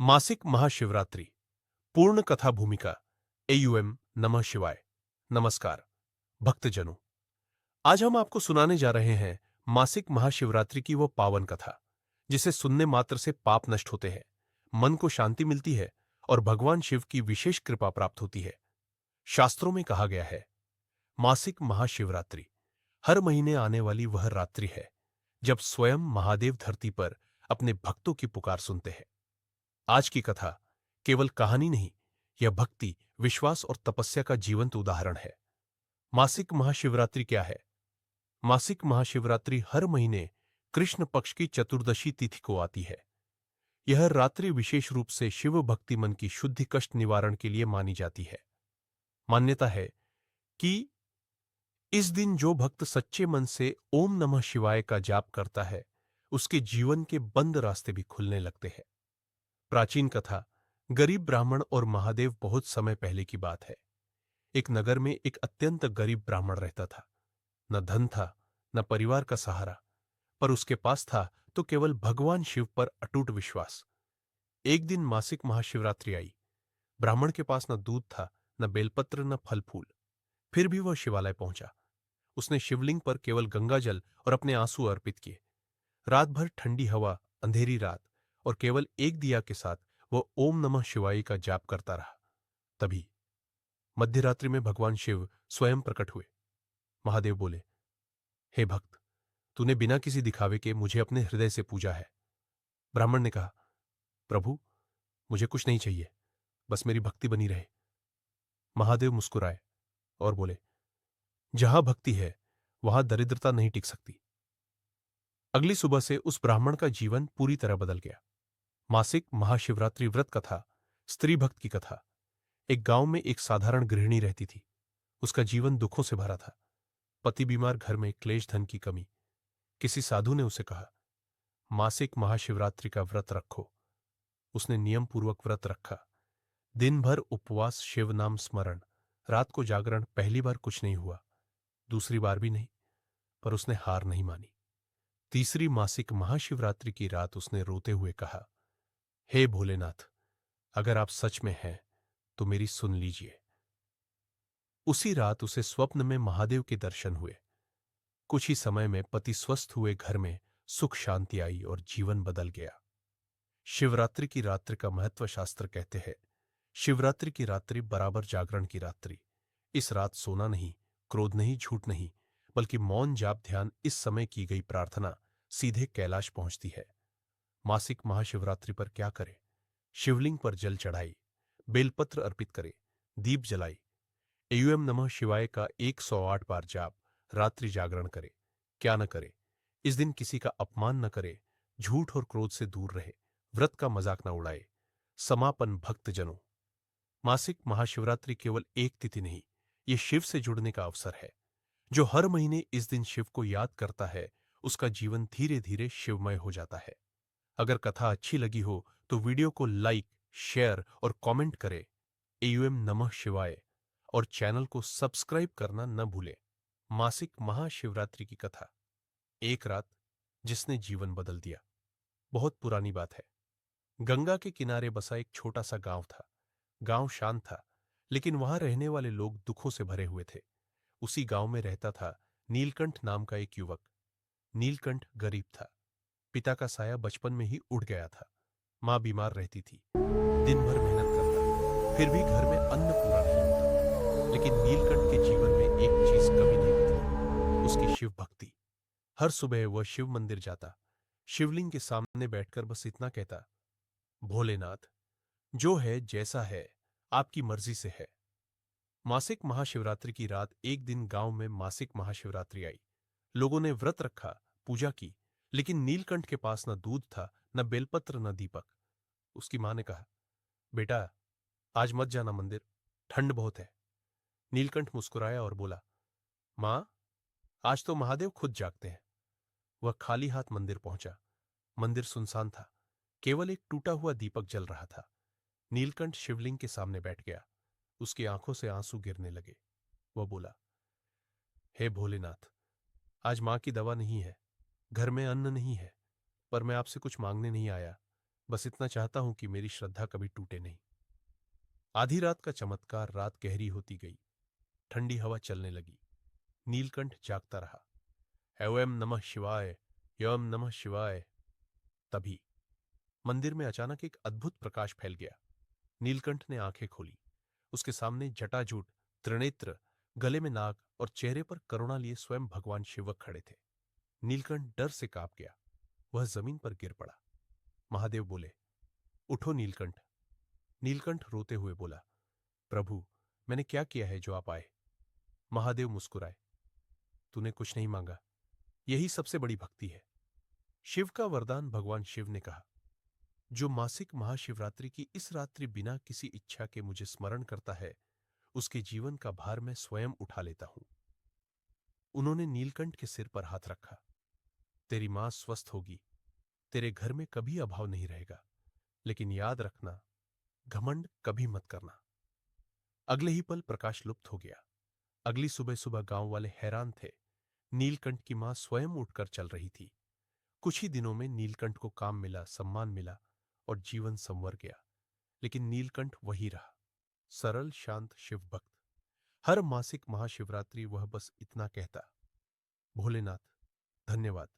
मासिक महाशिवरात्रि पूर्ण कथा भूमिका एयूएम नमः शिवाय। नमस्कार भक्तजनों, आज हम आपको सुनाने जा रहे हैं मासिक महाशिवरात्रि की वो पावन कथा जिसे सुनने मात्र से पाप नष्ट होते हैं, मन को शांति मिलती है और भगवान शिव की विशेष कृपा प्राप्त होती है। शास्त्रों में कहा गया है, मासिक महाशिवरात्रि हर महीने आने वाली वह रात्रि है जब स्वयं महादेव धरती पर अपने भक्तों की पुकार सुनते हैं। आज की कथा केवल कहानी नहीं, यह भक्ति, विश्वास और तपस्या का जीवंत उदाहरण है। मासिक महाशिवरात्रि क्या है? मासिक महाशिवरात्रि हर महीने कृष्ण पक्ष की चतुर्दशी तिथि को आती है। यह रात्रि विशेष रूप से शिव भक्ति मन की शुद्धि कष्ट निवारण के लिए मानी जाती है। मान्यता है कि इस दिन जो भक्त सच्चे मन से ओम नमः शिवाय का जाप करता है, उसके जीवन के बंद रास्ते भी खुलने लगते हैं। प्राचीन कथा, गरीब ब्राह्मण और महादेव। बहुत समय पहले की बात है। एक नगर में एक अत्यंत गरीब ब्राह्मण रहता था। न धन था, न परिवार का सहारा, पर उसके पास था तो केवल भगवान शिव पर अटूट विश्वास। एक दिन मासिक महाशिवरात्रि आई। ब्राह्मण के पास न दूध था, न बेलपत्र, न फल फूल। फिर भी वह शिवालय पहुंचा। उसने शिवलिंग पर केवल गंगाजल और अपने आंसू अर्पित किए। रात भर ठंडी हवा, अंधेरी रात और केवल एक दिया के साथ वह ओम नमः शिवाय का जाप करता रहा। तभी मध्यरात्रि में भगवान शिव स्वयं प्रकट हुए। महादेव बोले, हे भक्त, तूने बिना किसी दिखावे के मुझे अपने हृदय से पूजा है। ब्राह्मण ने कहा, प्रभु, मुझे कुछ नहीं चाहिए, बस मेरी भक्ति बनी रहे। महादेव मुस्कुराए और बोले, जहां भक्ति है वहां दरिद्रता नहीं टिक सकती। अगली सुबह से उस ब्राह्मण का जीवन पूरी तरह बदल गया। मासिक महाशिवरात्रि व्रत कथा, स्त्री भक्त की कथा। एक गांव में एक साधारण गृहिणी रहती थी। उसका जीवन दुखों से भरा था। पति बीमार, घर में क्लेश, धन की कमी। किसी साधु ने उसे कहा, मासिक महाशिवरात्रि का व्रत रखो। उसने नियम पूर्वक व्रत रखा। दिन भर उपवास, शिव नाम स्मरण, रात को जागरण। पहली बार कुछ नहीं हुआ, दूसरी बार भी नहीं, पर उसने हार नहीं मानी। तीसरी मासिक महाशिवरात्रि की रात उसने रोते हुए कहा, हे भोलेनाथ, अगर आप सच में हैं तो मेरी सुन लीजिए। उसी रात उसे स्वप्न में महादेव के दर्शन हुए। कुछ ही समय में पति स्वस्थ हुए, घर में सुख शांति आई और जीवन बदल गया। शिवरात्रि की रात्रि का महत्व शास्त्र कहते हैं, शिवरात्रि की रात्रि बराबर जागरण की रात्रि। इस रात सोना नहीं, क्रोध नहीं, झूठ नहीं, बल्कि मौन, जाप, ध्यान। इस समय की गई प्रार्थना सीधे कैलाश पहुंचती है। मासिक महाशिवरात्रि पर क्या करें? शिवलिंग पर जल चढ़ाई, बेलपत्र अर्पित करे, दीप जलाई, एयूएम नमः शिवाय का 108 बार जाप, रात्रि जागरण करे। क्या न करे? इस दिन किसी का अपमान न करे, झूठ और क्रोध से दूर रहे, व्रत का मजाक न उड़ाए। समापन भक्तजनों, मासिक महाशिवरात्रि केवल एक तिथि नहीं, ये शिव से जुड़ने का अवसर है। जो हर महीने इस दिन शिव को याद करता है, उसका जीवन धीरे धीरे शिवमय हो जाता है। अगर कथा अच्छी लगी हो तो वीडियो को लाइक, शेयर और कमेंट करें। एयूएम नमः शिवाय और चैनल को सब्सक्राइब करना न भूलें। मासिक महाशिवरात्रि की कथा, एक रात जिसने जीवन बदल दिया। बहुत पुरानी बात है। गंगा के किनारे बसा एक छोटा सा गांव था। गांव शांत था, लेकिन वहां रहने वाले लोग दुखों से भरे हुए थे। उसी गांव में रहता था नीलकंठ नाम का एक युवक। नीलकंठ गरीब था। पिता का साया बचपन में ही उड़ गया था। मां बीमार रहती थी। दिन भर मेहनत करता, फिर भी घर में अन्न पूरा नहीं होता। लेकिन नीलकंठ के जीवन में एक चीज कभी नहीं होती, उसकी शिव भक्ति। हर सुबह वह शिव मंदिर जाता, शिवलिंग के सामने बैठकर बस इतना कहता, भोलेनाथ, जो है जैसा है आपकी मर्जी से है। मासिक महाशिवरात्रि की रात एक दिन गांव में मासिक महाशिवरात्रि आई। लोगों ने व्रत रखा, पूजा की, लेकिन नीलकंठ के पास न दूध था, न बेलपत्र, न दीपक। उसकी मां ने कहा, बेटा, आज मत जाना मंदिर, ठंड बहुत है। नीलकंठ मुस्कुराया और बोला, मां, आज तो महादेव खुद जागते हैं। वह खाली हाथ मंदिर पहुंचा। मंदिर सुनसान था, केवल एक टूटा हुआ दीपक जल रहा था। नीलकंठ शिवलिंग के सामने बैठ गया। उसकी आंखों से आंसू गिरने लगे। वह बोला, हे भोलेनाथ, आज मां की दवा नहीं है, घर में अन्न नहीं है, पर मैं आपसे कुछ मांगने नहीं आया। बस इतना चाहता हूं कि मेरी श्रद्धा कभी टूटे नहीं। आधी रात का चमत्कार। रात गहरी होती गई, ठंडी हवा चलने लगी। नीलकंठ जागता रहा। एवं नमः शिवाय, एवं नमः शिवाय। तभी मंदिर में अचानक एक अद्भुत प्रकाश फैल गया। नीलकंठ ने आंखें खोली। उसके सामने जटाजूट, त्रिनेत्र, गले में नाग और चेहरे पर करुणा लिए स्वयं भगवान शिव खड़े थे। नीलकंठ डर से कांप गया। वह जमीन पर गिर पड़ा। महादेव बोले, उठो नीलकंठ। नीलकंठ रोते हुए बोला, प्रभु, मैंने क्या किया है जो आप आए? महादेव मुस्कुराए, तूने कुछ नहीं मांगा, यही सबसे बड़ी भक्ति है। शिव का वरदान। भगवान शिव ने कहा, जो मासिक महाशिवरात्रि की इस रात्रि बिना किसी इच्छा के मुझे स्मरण करता है, उसके जीवन का भार मैं स्वयं उठा लेता हूं। उन्होंने नीलकंठ के सिर पर हाथ रखा। तेरी मां स्वस्थ होगी, तेरे घर में कभी अभाव नहीं रहेगा, लेकिन याद रखना, घमंड कभी मत करना। अगले ही पल प्रकाश लुप्त हो गया। अगली सुबह सुबह गांव वाले हैरान थे। नीलकंठ की मां स्वयं उठकर चल रही थी। कुछ ही दिनों में नीलकंठ को काम मिला, सम्मान मिला और जीवन संवर गया। लेकिन नीलकंठ वही रहा, सरल, शांत, शिव भक्त। हर मासिक महाशिवरात्रि वह बस इतना कहता, भोलेनाथ, धन्यवाद।